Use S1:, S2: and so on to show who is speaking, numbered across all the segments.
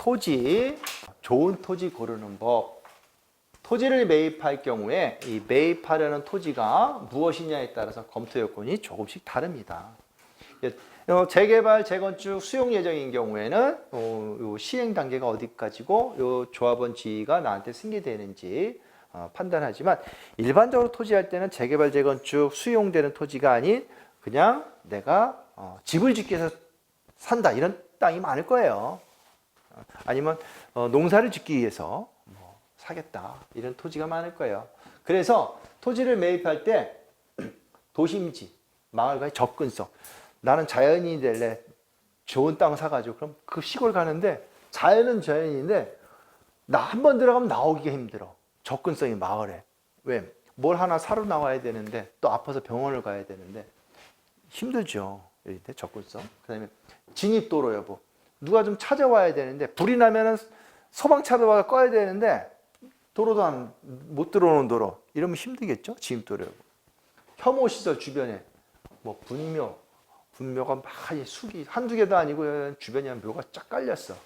S1: 토지, 좋은 토지 고르는 법. 토지를 매입할 경우에 이 매입하려는 토지가 무엇이냐에 따라서 검토 요건이 조금씩 다릅니다. 재개발, 재건축 수용 예정인 경우에는 요 시행 단계가 어디까지고 요 조합원 지위가 나한테 승계되는지 판단하지만, 일반적으로 토지할 때는 재개발, 재건축 수용되는 토지가 아닌 그냥 내가 집을 짓기 위해서 산다 이런 땅이 많을 거예요. 아니면 농사를 짓기 위해서 사겠다 이런 토지가 많을 거예요. 그래서 토지를 매입할 때 도심지, 마을과의 접근성. 나는 자연인이 될래. 좋은 땅 사가지고 그럼 그 시골 가는데 자연은 자연인데 나 한 번 들어가면 나오기가 힘들어. 접근성이 마을에. 왜? 뭘 하나 사러 나와야 되는데 또 아파서 병원을 가야 되는데 힘들죠. 이럴 때 접근성. 그다음에 진입도로 여부. 누가 좀 찾아와야 되는데 불이 나면은 소방차도 꺼야 되는데 도로도 못 들어오는 도로. 이러면 힘들겠죠. 진입도로 여부. 혐오시설 주변에 뭐 분묘가 막 수기 한두 개도 아니고 주변에 묘가 쫙 깔렸어.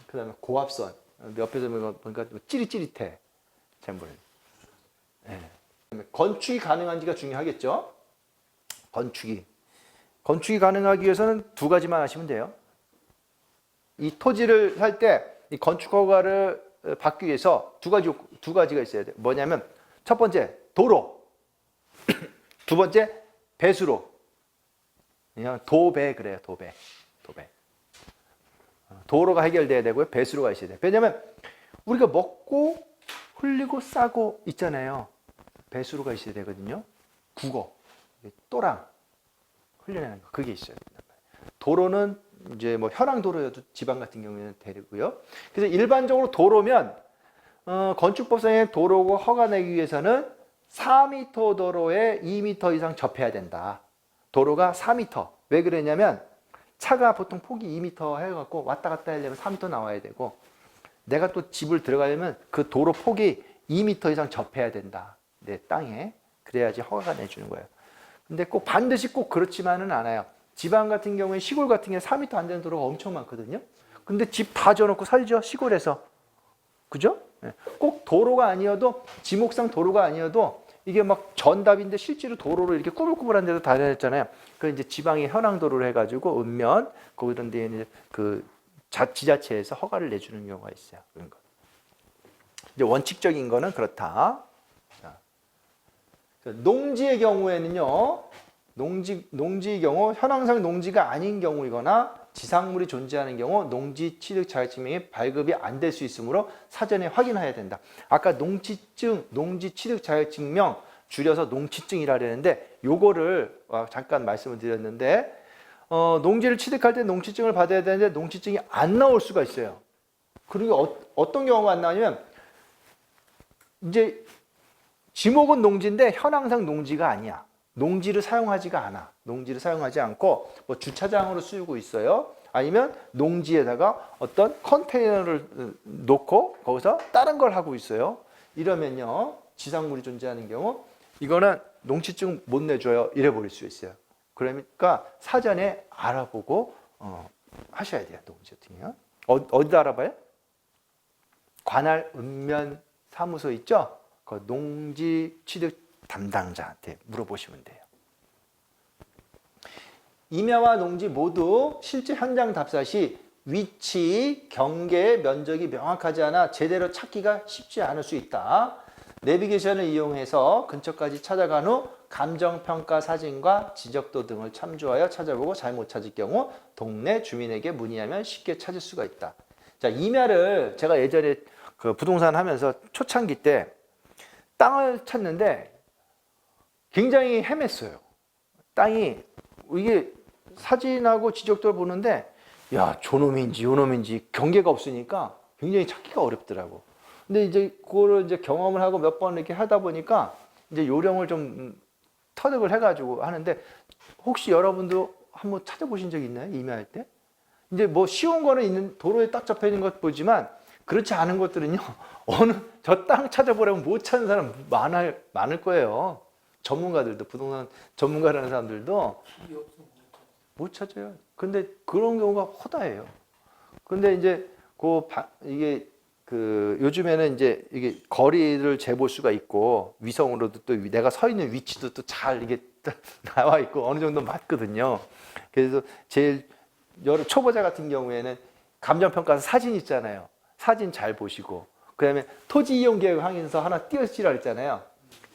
S1: 그 다음에 고압선. 옆에서 보니까 찌릿찌릿해. 잼버리. 네. 건축이 가능한지가 중요하겠죠. 건축이 가능하기 위해서는 두 가지만 하시면 돼요. 이 토지를 살 때 이 건축 허가를 받기 위해서 두 가지가 있어야 돼요. 뭐냐면 첫 번째 도로, 두 번째 배수로. 그냥 도배 그래요. 도배. 도로가 해결돼야 되고요. 배수로가 있어야 돼요. 왜냐하면 우리가 먹고 흘리고 싸고 있잖아요. 배수로가 있어야 되거든요. 국어, 또랑 흘려내는 거 그게 있어야 된단 말이에요. 도로는 이제 뭐 현황 도로여도 지방 같은 경우에는 되고요. 그래서 일반적으로 도로면 건축법상의 도로고 허가 내기 위해서는 4m 도로에 2m 이상 접해야 된다. 도로가 4m. 왜 그러냐면 차가 보통 폭이 2m 해갖고 왔다 갔다 하려면 3m 나와야 되고, 내가 또 집을 들어가려면 그 도로 폭이 2m 이상 접해야 된다. 내 땅에. 그래야지 허가가 내주는 거예요. 근데 꼭 반드시 꼭 그렇지만은 않아요. 지방 같은 경우에 시골 같은 경우에 4m 안 되는 도로가 엄청 많거든요. 근데 집 다 지어놓고 살죠. 시골에서. 그죠? 꼭 도로가 아니어도, 지목상 도로가 아니어도 이게 막 전답인데 실제로 도로를 이렇게 꾸불꾸불한 데도 다녔잖아요. 그 이제 지방의 현황 도로를 해가지고 읍면 거기던 데에 이제 그 지자체에서 허가를 내주는 경우가 있어요. 그런 거. 이제 원칙적인 거는 그렇다. 자, 농지의 경우에는요, 농지의 경우 현황상 농지가 아닌 경우이거나 지상물이 존재하는 경우 농지 취득 자격증명이 발급이 안 될 수 있으므로 사전에 확인해야 된다. 아까 농지증, 농지 취득 자격증명 줄여서 농취증이라 그랬는데 요거를 잠깐 말씀을 드렸는데 농지를 취득할 때 농취증을 받아야 되는데 농취증이 안 나올 수가 있어요. 그리고 어떤 경우가 안 나오냐면 이제 지목은 농지인데 현황상 농지가 아니야. 농지를 사용하지가 않아. 농지를 사용하지 않고 뭐 주차장으로 쓰고 있어요. 아니면 농지에다가 어떤 컨테이너를 놓고 거기서 다른 걸 하고 있어요. 이러면요, 지상물이 존재하는 경우 이거는 농취증 못 내줘요. 이래 버릴 수 있어요. 그러니까 사전에 알아보고 하셔야 돼요. 농지 같은 경우. 어디다 알아봐요? 관할 읍면 사무소 있죠? 그 농지 취득 담당자한테 물어보시면 돼요. 임야와 농지 모두 실제 현장 답사 시 위치, 경계, 면적이 명확하지 않아 제대로 찾기가 쉽지 않을 수 있다. 내비게이션을 이용해서 근처까지 찾아간 후 감정평가 사진과 지적도 등을 참조하여 찾아보고 잘못 찾을 경우 동네 주민에게 문의하면 쉽게 찾을 수가 있다. 자, 임야를 제가 예전에 그 부동산 하면서 초창기 때 땅을 찾는데 굉장히 헤맸어요. 땅이 이게 사진하고 지적도를 보는데 야, 저놈인지 요놈인지 경계가 없으니까 굉장히 찾기가 어렵더라고. 근데 이제 그거를 이제 경험을 하고 몇 번 이렇게 하다 보니까 이제 요령을 좀 터득을 해가지고 하는데, 혹시 여러분도 한번 찾아보신 적 있나요? 임야할 때? 이제 뭐 쉬운 거는 있는 도로에 딱 접해 있는 것 보지만 그렇지 않은 것들은요, 저 땅 찾아보려면 못 찾는 사람 많을 거예요. 전문가들도, 부동산 전문가라는 사람들도 못 찾아요. 근데 그런 경우가 허다해요. 근데 이제 이게 요즘에는 이제 이게 거리를 재볼 수가 있고 위성으로도 또 내가 서 있는 위치도 또 잘 이게 나와 있고 어느 정도 맞거든요. 그래서 제일 여러 초보자 같은 경우에는 감정평가서 사진 있잖아요. 사진 잘 보시고 그다음에 토지 이용 계획 확인서 하나 띄우시라 했잖아요.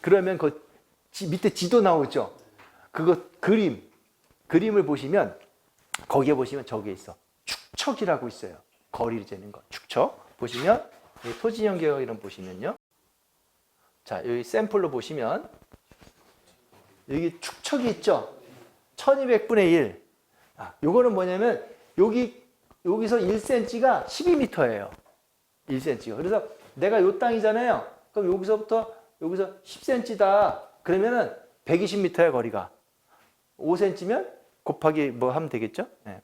S1: 그러면 그 밑에 지도 나오죠. 그거 그림을 보시면 거기에 보시면 저기에 있어. 축척이라고 있어요. 거리를 재는 거. 축척. 보시면 토지 이용 계획 이런 보시면요. 자, 여기 샘플로 보시면 여기 축척이 있죠. 1200분의 1. 요거는 뭐냐면 여기서 1cm가 12m예요. 1cm가. 그래서 내가 요 땅이잖아요. 그럼 여기서 10cm다. 그러면은 120m야 거리가. 5cm면 곱하기 뭐 하면 되겠죠? 네.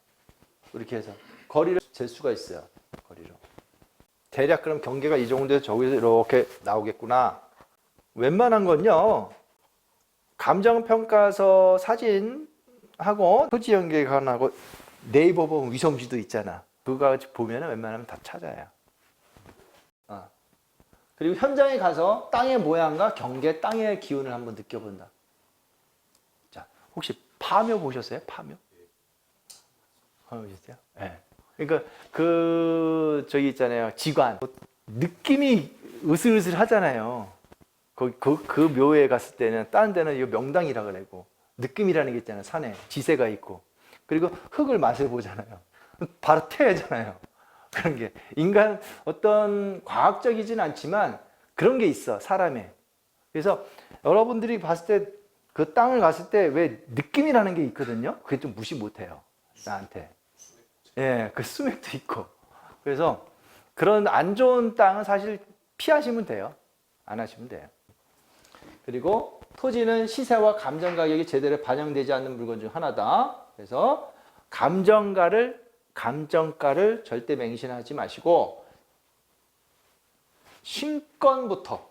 S1: 이렇게 해서 거리를 잴 수가 있어요. 거리로. 대략 그럼 경계가 이 정도에서 저기서 이렇게 나오겠구나. 웬만한 건요. 감정평가서 사진하고 토지연계관하고 네이버 보면 위성지도 있잖아. 그거 보면 웬만하면 다 찾아요. 그리고 현장에 가서 땅의 모양과 경계, 땅의 기운을 한번 느껴본다. 자, 혹시 파묘 보셨어요? 파묘? 보셨어요? 네. 그러니까 저기 있잖아요. 지관. 느낌이 으슬으슬 하잖아요. 그 묘에 갔을 때는 다른 데는 이 명당이라 그러고 느낌이라는 게 있잖아요. 산에 지세가 있고 그리고 흙을 맛을 보잖아요. 바로 태잖아요. 그런 게 인간 어떤 과학적이진 않지만 그런 게 있어 사람에. 그래서 여러분들이 봤을 때 그 땅을 갔을 때 왜 느낌이라는 게 있거든요. 그게 좀 무시 못해요 나한테. 예, 그 수맥도 있고. 그래서 그런 안 좋은 땅은 사실 피하시면 돼요. 안 하시면 돼요. 그리고 토지는 시세와 감정 가격이 제대로 반영되지 않는 물건 중 하나다. 그래서 감정가를 절대 맹신하지 마시고 신권부터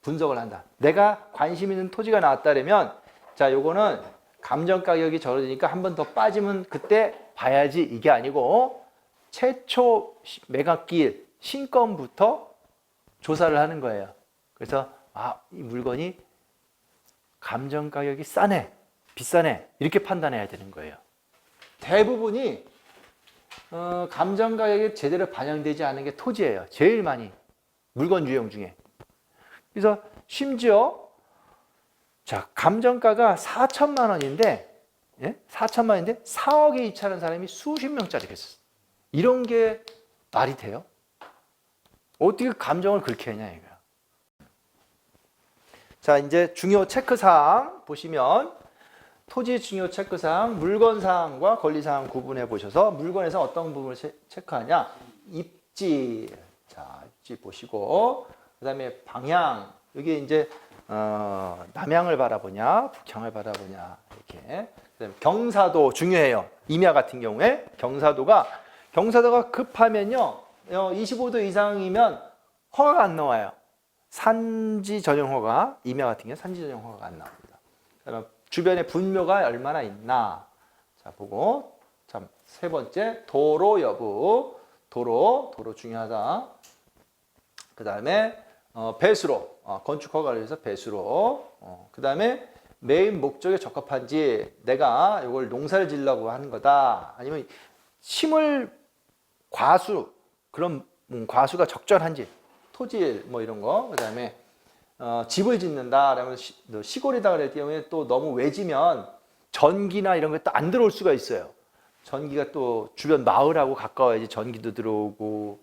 S1: 분석을 한다. 내가 관심 있는 토지가 나왔다면 자, 요거는 감정 가격이 적어지니까 한 번 더 빠지면 그때 봐야지 이게 아니고 최초 매각길 신권부터 조사를 하는 거예요. 그래서 이 물건이 감정 가격이 싸네, 비싸네 이렇게 판단해야 되는 거예요. 대부분이 감정 가격이 제대로 반영되지 않은 게 토지예요. 제일 많이 물건 유형 중에. 그래서 심지어 자, 감정가가 4천만 원인데, 예? 4천만 원인데 4억에 입찰한 사람이 수십 명짜리가 있었어요. 이런 게 말이 돼요? 어떻게 감정을 그렇게 하냐 이거야. 자, 이제 중요 체크사항 보시면 토지 중요 체크사항, 물건사항과 권리사항 구분해 보셔서 물건에서 어떤 부분을 체크하냐. 입지, 자, 입지 보시고 그 다음에 방향, 여기 이제 남향을 바라보냐, 북향을 바라보냐 이렇게. 그다음에 경사도 중요해요. 임야 같은 경우에 경사도가 급하면요, 25도 이상이면 허가가 안 나와요. 산지 전용 허가, 임야 같은 경우 산지 전용 허가가 안 나옵니다. 그다음에 주변에 분묘가 얼마나 있나, 자 보고 참 세 번째 도로 여부, 도로 중요하다. 그다음에 배수로, 건축 허가를 위해서 배수로. 그 다음에 메인 목적에 적합한지, 내가 이걸 농사를 지으려고 하는 거다. 아니면 심을 과수, 그런 과수가 적절한지, 토지 뭐 이런 거. 그 다음에 집을 짓는다. 그러면 시골이다 그럴 경우에 또 너무 외지면 전기나 이런 게 또 안 들어올 수가 있어요. 전기가 또 주변 마을하고 가까워야지 전기도 들어오고.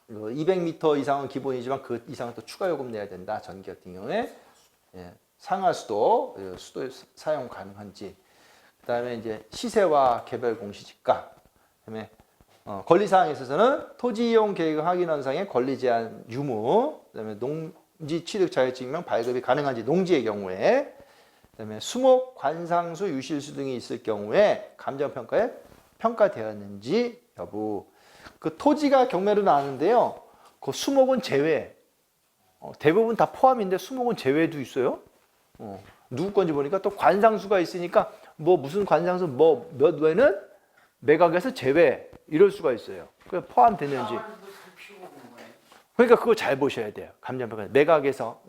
S1: 200m 이상은 기본이지만 그 이상은 또 추가 요금 내야 된다. 전기 같은 경우에. 예, 상하수도, 수도 사용 가능한지. 그 다음에 이제 시세와 개별 공시지가. 그 다음에 권리사항에 있어서는 토지 이용 계획 확인 원상의 권리 제한 유무. 그 다음에 농지 취득 자격증명 발급이 가능한지 농지의 경우에. 그 다음에 수목, 관상수, 유실수 등이 있을 경우에 감정평가에 평가되었는지 여부. 그 토지가 경매로 나왔는데요. 그 수목은 제외. 대부분 다 포함인데 수목은 제외도 있어요. 누구 건지 보니까 또 관상수가 있으니까 뭐 무슨 관상수 뭐 몇 외는 매각에서 제외 이럴 수가 있어요. 그 포함되는지. 그러니까 그거 잘 보셔야 돼요. 감정평가 매각에서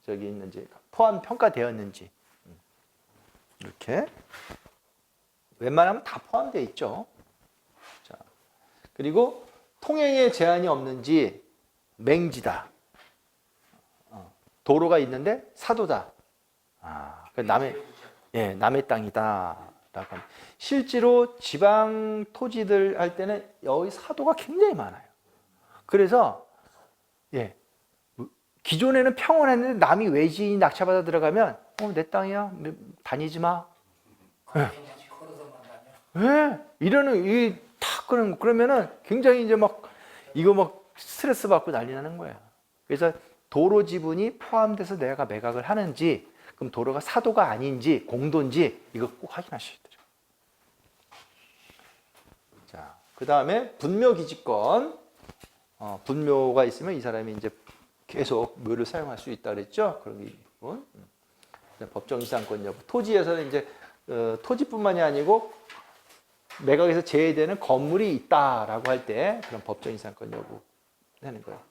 S1: 저기 있는지 포함 평가되었는지 이렇게 웬만하면 다 포함되어 있죠. 자, 그리고 통행에 제한이 없는지 맹지다. 도로가 있는데 사도다. 남의 땅이다. 라고 합니다. 실제로 지방 토지들 할 때는 여기 사도가 굉장히 많아요. 그래서 기존에는 평온했는데 남이 외지인이 낙찰받아 들어가면 내 땅이야 다니지 마. 이러는 그러면은 굉장히 이제 막 이거 막 스트레스 받고 난리 나는 거예요. 그래서 도로 지분이 포함돼서 내가 매각을 하는지, 그럼 도로가 사도가 아닌지 공도인지 이거 꼭 확인하셔야 돼요. 자, 그 다음에 분묘 기지권. 분묘가 있으면 이 사람이 이제 계속 묘를 사용할 수 있다 그랬죠. 그런 게 있고. 법정 이상권 여부. 토지에서는 이제 토지뿐만이 아니고 매각에서 제외되는 건물이 있다라고 할 때 그런 법정 이상권 여부 하는 거예요.